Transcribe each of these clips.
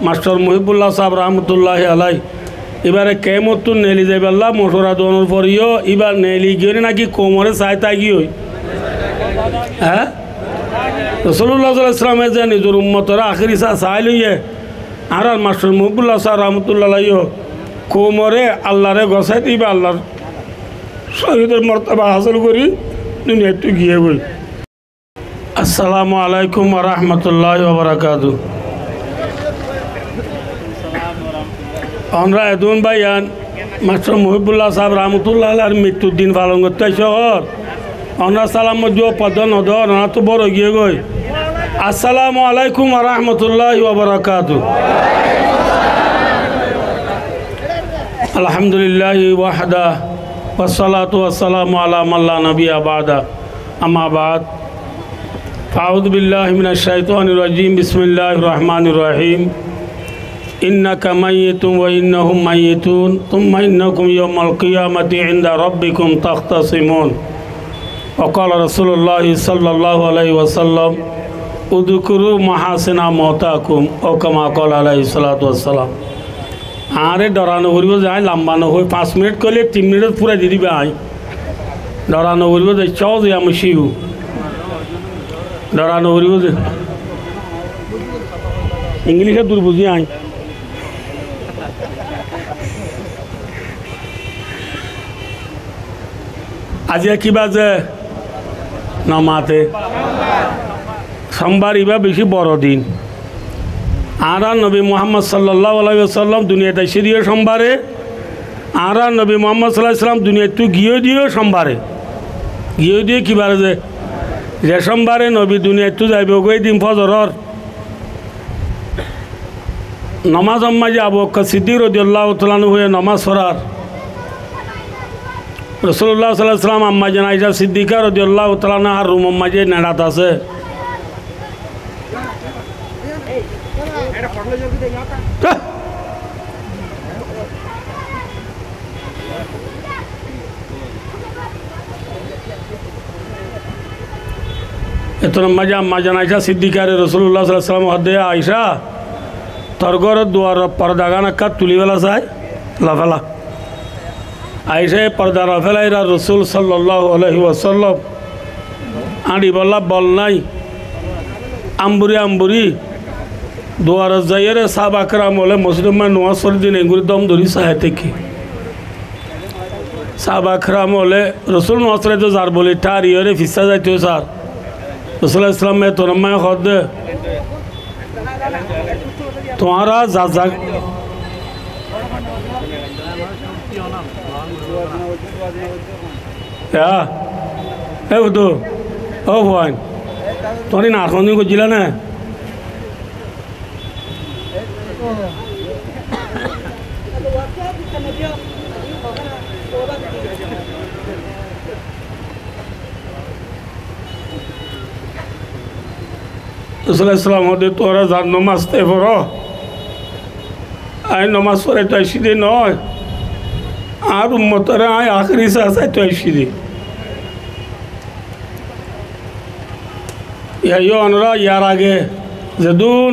Master Muhibullah সাহেব রহমতুল্লাহ আলাই এবারে কেমত নেলি যাবে আল্লাহ মোটরা দোনোর পরিও এবার নেলি গিয়ে নাকি কোমরে চাইতা গিয়ে হ্যাঁ রাসূলুল্লাহ সাল্লাল্লাহু আলাইহি ওয়াসাল্লামে যে নিজের উম্মতরা আখিরি চাই লইয়ে আর মাস্টার মুহিবুল্লাহ সাহেব রহমতুল্লাহ আলাইও কোমরে আল্লাহরে গছাই দিবা আল্লাহর শহীদের মর্তবা হাসিল করি দুনিয়া একটু গিয়ে বই। আসসালামু আলাইকুম ওয়া রাহমাতুল্লাহি ওয়া বারাকাতুহু। আমরা এদুন ভাইয়ান মাস্টার মুহিবুল্লাহ সাহেব রহমতুল্লাহ আলাইহির মৃত্যুর দিন পালন করতে শহর আমরা সালাম মধ্যে পদ নদর না তো বড় গিয়ে গই। আসসালামু আলাইকুম ওয়া রাহমাতুল্লাহি ওয়া বারাকাতুহু। আলহামদুলিল্লাহি ওয়াহদা ওয়াসসালাতু ওয়াসসালামু আলা মান লা নাবিয়্যা বা'দা আম্মা বা'দ আউযু বিল্লাহি মিনাশ শাইতানির রাজীম বিসমিল্লাহির রহমানির রহিম ইন্নাকা মাইয়িতুন ওয়া ইন্নাহুম মাইয়িতুন তুম্মা ইন্নাকুম ইয়াওমাল কিয়ামাতি ইনদা রাব্বিকুম তাখতাসিমুন ওয়া ক্বালা রাসূলুল্লাহি সাল্লাল্লাহু আলাইহি ওয়াসাল্লাম উযকুরু মাহাসিনা মাওতাকুম ও কামা ক্বালা আলাইহিস সালাতু ওয়াসসালাম। আরে ডরানো করিব যাই লম্বানো হয়ে 5 মিনিট করলে 3 মিনিট পুরা দিয়ে দিবে আই ডরানো করিব যে চাও যে আমি শিউ ডরানো করিব যে ইংলিশে দূর বুঝি আই আজি কি বাজে নমাতে সোমবার ইবা বেশি বড় দিন আর নবী মোহাম্মদ সাল্লাল্লাহু আলাইহি ওয়াসাল্লাম দুনিয়াতে সিরিয় সোমবারে আর নবী মোহাম্মদ সাল্লাল্লাহু আলাইহি ওয়াসাল্লাম দুনিয়া তুই গিয়ে দিও সোমবারে গিয়ে দিয়ে কিবারে যে সোমবারে নবী দুনিয়া তুই যাইব গই দিন ফজরর নমাজ আম্মাজি আবু বকর সিদ্দিক রাদিয়াল্লাহু তাআলা আনহু হয়ে নমাজ পড়ার রাসূলুল্লাহ সাল্লাল্লাহু আলাইহি ওয়াসাল্লাম আম্মা জান আয়েশা সিদ্দিকা রাদিয়াল্লাহু তাআলা আনহার রুম আম্মাজি নেড়াত আছে এত আম্মা জান আয়েশা সিদ্দিকারে রাসূলুল্লাহ সাল্লাল্লাহু আলাইহি ওয়াসাল্লাম হদে আয়েশা তোর ঘর দুয়ার পর্দাগান একা তুলি বেলা চাই লাফেলা আয়েশা পর্দা রাফেলাইরা রাসূল সাল্লাল্লাহু আলাইহি ওয়াসাল্লাম আড়ি বল্লা বল নাই আম্বুরি আম্বুরি দুয়ার যাইরে সাহাবা کرام বলে মুসলমান নওয়াজ দিন এগুলি দম ধরি চায় থেকে সাহাবা کرام বলে রাসূল নওয়াজ তো যার বলি তার ইরে ফিসা যাইতো স্যার রাসূল ইসলাম মে তোরমায় খদ তোমারা যা যা এ তো ও ভাই তোরি না কোন দিন কইছিলা না রাসূল ইসলাম হদে তোরা যা নামাজ তে পড়ো আই নামাজ পড়ে তো আসিদে নয় আর উম্মতরা আই আখরি সাথে তো আসিদে ইয়ো অনরা ইয়ার আগে যেদুন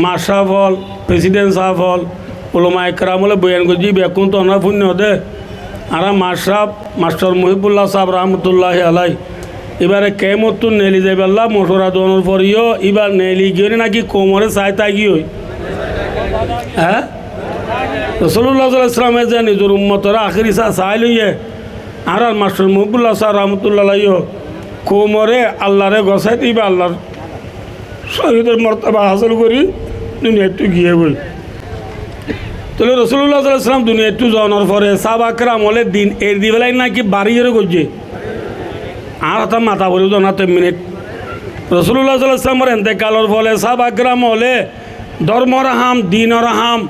মাশা ফল প্রেসিডেন্ট সাহেব হল ওলামা একরাম হলে বয়ান গজি বেকুন তো না পুণ্য দে আর মাস্টার মুহিবুল্লাহ সাহেব রহমতুল্লাহ আলাই এবারে কেমত নেলি যাবে আল্লাহ মোটরা দোনোর পরিও এবার নেলি গিয়ে নাকি কোমরে চাইতা গিয়ে হ্যাঁ রাসূলুল্লাহ সাল্লাল্লাহু আলাইহি ওয়াসাল্লামে যে নিজের উম্মতরা আখিরি চাই লইয়ে আর মাস্টার মুহিবুল্লাহ সাহেব রহমতুল্লাহ আলাইও কোমরে আল্লাহরে গছাই দিবা আল্লাহর শহীদের মর্তবা হাসিল করি দুনিয়া একটু গিয়ে বই। তাহলে রাসূলুল্লাহ সাল্লাল্লাহু আলাইহি ওয়াসাল্লাম দুনিয়া একটু যাওয়ার পরে সাহাবা کرام বলে দিন এর দিবেলাই নাকি বাড়ি জোরে করছে আর হাতে মাথা ভরি না 3 মিনিট রাসূলুল্লাহ সাল্লাল্লাহু আলাইহি ওয়াসাল্লামের ইন্তেকালের ফলে সাহাবা کرام বলে ধর্মর হাম দিনের হাম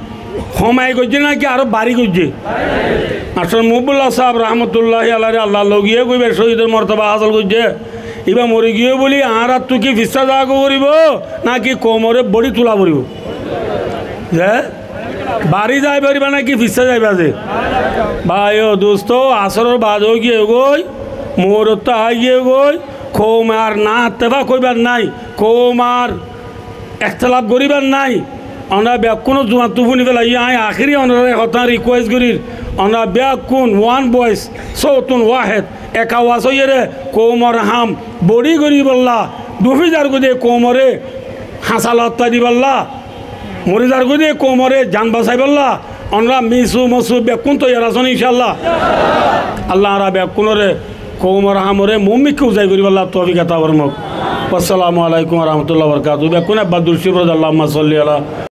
ক্ষমাই করছে নাকি আরো বাড়ি করছে মাস্টার মুহিবুল্লাহ সাহেব রহমতুল্লাহ আলাইহি আল্লাহ লগিয়ে কইবে শহীদের মর্তবা হাসিল করছে এবার মরে গিয়ে বলি আর তুই কি ফিসা জাগ করিব নাকি কোমরে বড়ি তোলা পড়ব যে বাড়ি যাই পারিবা নাকি ফিসা যাইবা যে ভাই ও দোস্ত আসরের বাদও গিয়ে গই মোর তো আইয়ে গই কৌমার না তেবা কইবার নাই কৌমার একতলাপ করিবার নাই আমরা ব্যাকুনো জোয়া তুফুনি পেলাই আয় আখিরি অনারে হতা রিকোয়েস্ট করির আমরা ব্যাকুন ওয়ান বয়েস সৌতুন ওয়াহেদ এক আওয়াজ হইয়ে কোমর হাম বড়ি করি বললা দুফিজার গুদে কোমরে হাসাল হত্যা দি বললা মরিজার গুদে কোমরে জান বাসাই বললা আমরা মিসু মসু ব্যাকুন তো ইয়ারাসন ইনশাল্লাহ আল্লাহ আরা ব্যাকুনরে কোমর হামরে মুমিকে উজাই করি বললা তৌফিক আতা ফরমাক আসসালামু আলাইকুম ওয়া রাহমাতুল্লাহি ওয়া বারাকাতুহু ব্যাকুন আব্বা দুরশি বরদ আল্লাহুম্মা সাল্লি আলা